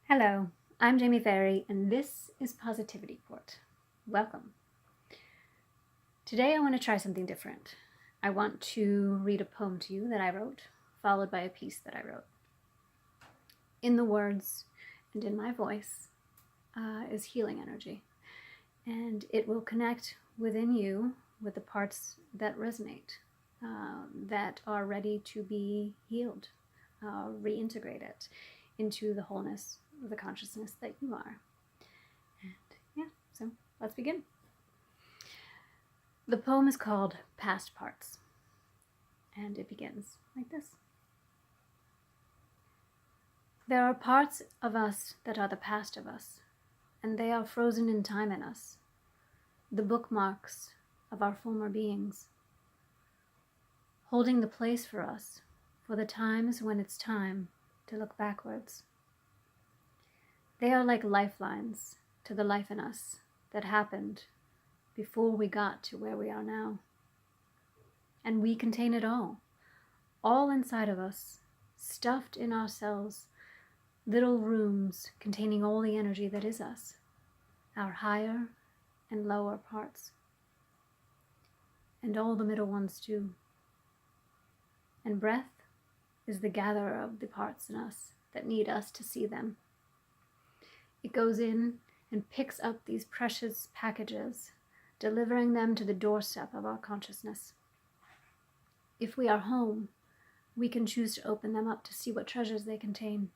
Hello, I'm Jamie Ferry, and this is Positivity Port. Welcome. Today I want to try something different. I want to read a poem to you that I wrote, followed by a piece that I wrote. In the words and in my voice is healing energy, and it will connect within you with the parts that resonate, that are ready to be healed, reintegrated into the wholeness of the consciousness that you are. And so let's begin. The poem is called Past Parts, and it begins like this. There are parts of us that are the past of us, and they are frozen in time in us, the bookmarks of our former beings, holding the place for us for the times when it's time to look backwards. They are like lifelines to the life in us that happened before we got to where we are now. And we contain it all inside of us, stuffed in our cells, little rooms containing all the energy that is us, our higher and lower parts, and all the middle ones too. And breath is the gatherer of the parts in us that need us to see them. It goes in and picks up these precious packages, delivering them to the doorstep of our consciousness. If we are home, we can choose to open them up to see what treasures they contain,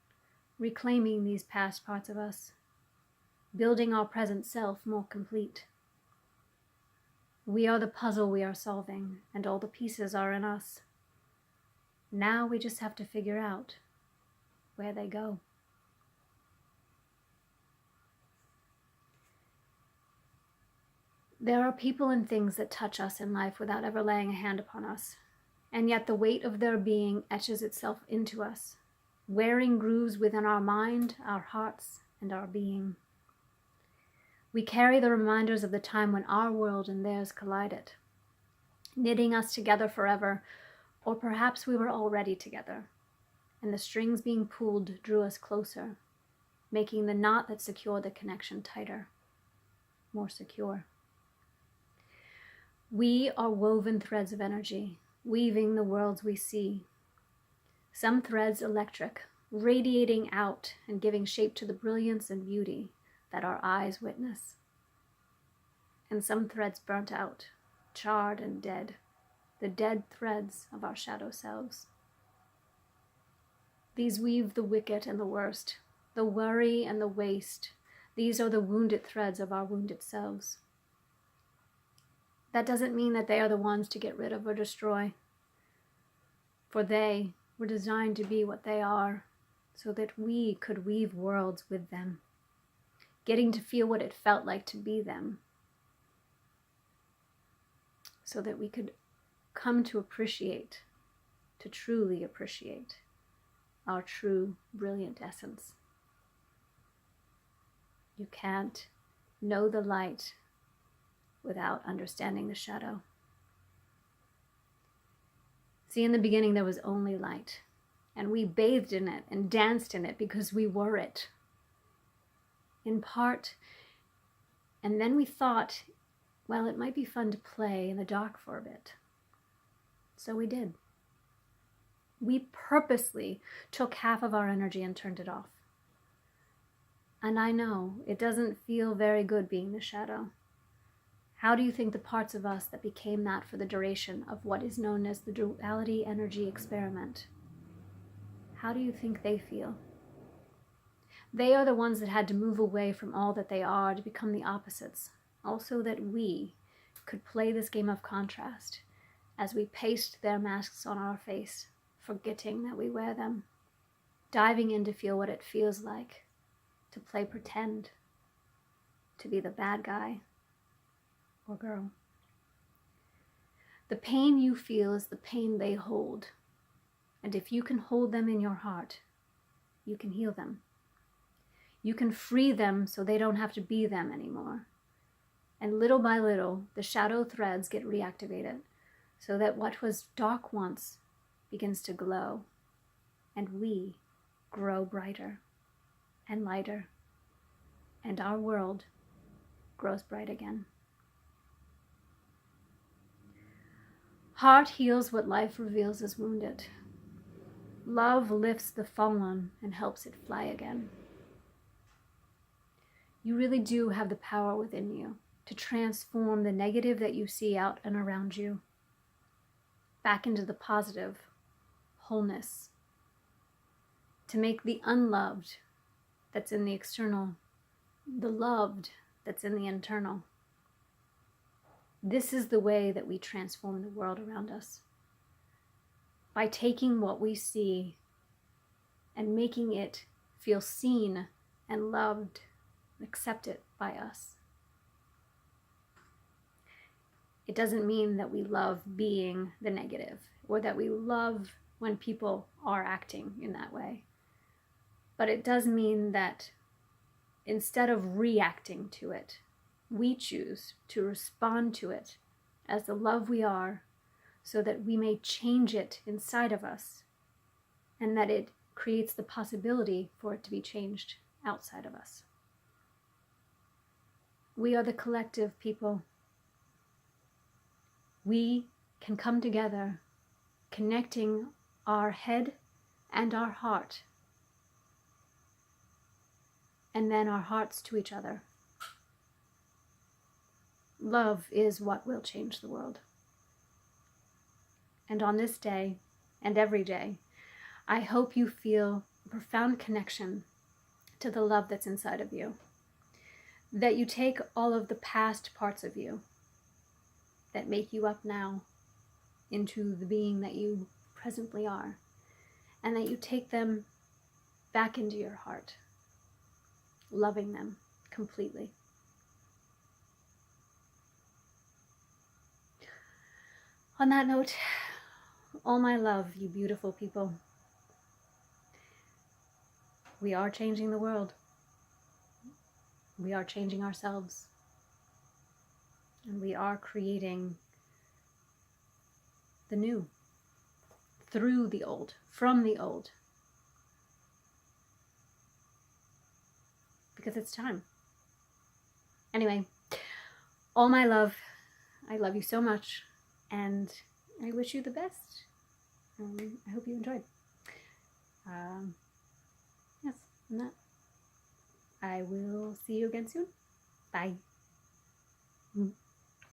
reclaiming these past parts of us, building our present self more complete. We are the puzzle we are solving, and all the pieces are in us. Now we just have to figure out where they go. There are people and things that touch us in life without ever laying a hand upon us, and yet the weight of their being etches itself into us, wearing grooves within our mind, our hearts, and our being. We carry the reminders of the time when our world and theirs collided, knitting us together forever, or perhaps we were already together, and the strings being pulled drew us closer, making the knot that secured the connection tighter, more secure. We are woven threads of energy, weaving the worlds we see. Some threads electric, radiating out and giving shape to the brilliance and beauty that our eyes witness. And some threads burnt out, charred and dead, the dead threads of our shadow selves. These weave the wicked and the worst, the worry and the waste. These are the wounded threads of our wounded selves. That doesn't mean that they are the ones to get rid of or destroy, for they were designed to be what they are so that we could weave worlds with them, getting to feel what it felt like to be them, so that we could come to appreciate, to truly appreciate our true, brilliant essence. You can't know the light without understanding the shadow. See, in the beginning there was only light, and we bathed in it and danced in it because we were it, in part. And then we thought, well, it might be fun to play in the dark for a bit. So we did. We purposely took half of our energy and turned it off. And I know it doesn't feel very good being the shadow. How do you think the parts of us that became that for the duration of what is known as the duality energy experiment, how do you think they feel? They are the ones that had to move away from all that they are to become the opposites, also that we could play this game of contrast as we paste their masks on our face, forgetting that we wear them, diving in to feel what it feels like to play pretend, to be the bad guy or girl. The pain you feel is the pain they hold, and if you can hold them in your heart, you can heal them. You can free them so they don't have to be them anymore. And little by little, the shadow threads get reactivated so that what was dark once begins to glow, and we grow brighter and lighter, and our world grows bright again. Heart heals what life reveals as wounded. Love lifts the fallen and helps it fly again. You really do have the power within you to transform the negative that you see out and around you back into the positive wholeness, to make the unloved that's in the external the loved that's in the internal. This is the way that we transform the world around us. By taking what we see and making it feel seen and loved, accepted by us. It doesn't mean that we love being the negative or that we love when people are acting in that way. But it does mean that instead of reacting to it, we choose to respond to it as the love we are, so that we may change it inside of us, and that it creates the possibility for it to be changed outside of us. We are the collective, people. We can come together, connecting our head and our heart, and then our hearts to each other. Love is what will change the world. And on this day, and every day, I hope you feel a profound connection to the love that's inside of you. That you take all of the past parts of you that make you up now into the being that you presently are, and that you take them back into your heart, loving them completely. On that note, all my love, you beautiful people. We are changing the world. We are changing ourselves. And we are creating the new through the old, from the old. Because it's time. Anyway, all my love. I love you so much. And I wish you the best. I hope you enjoyed. Yes, and that. I will see you again soon. Bye.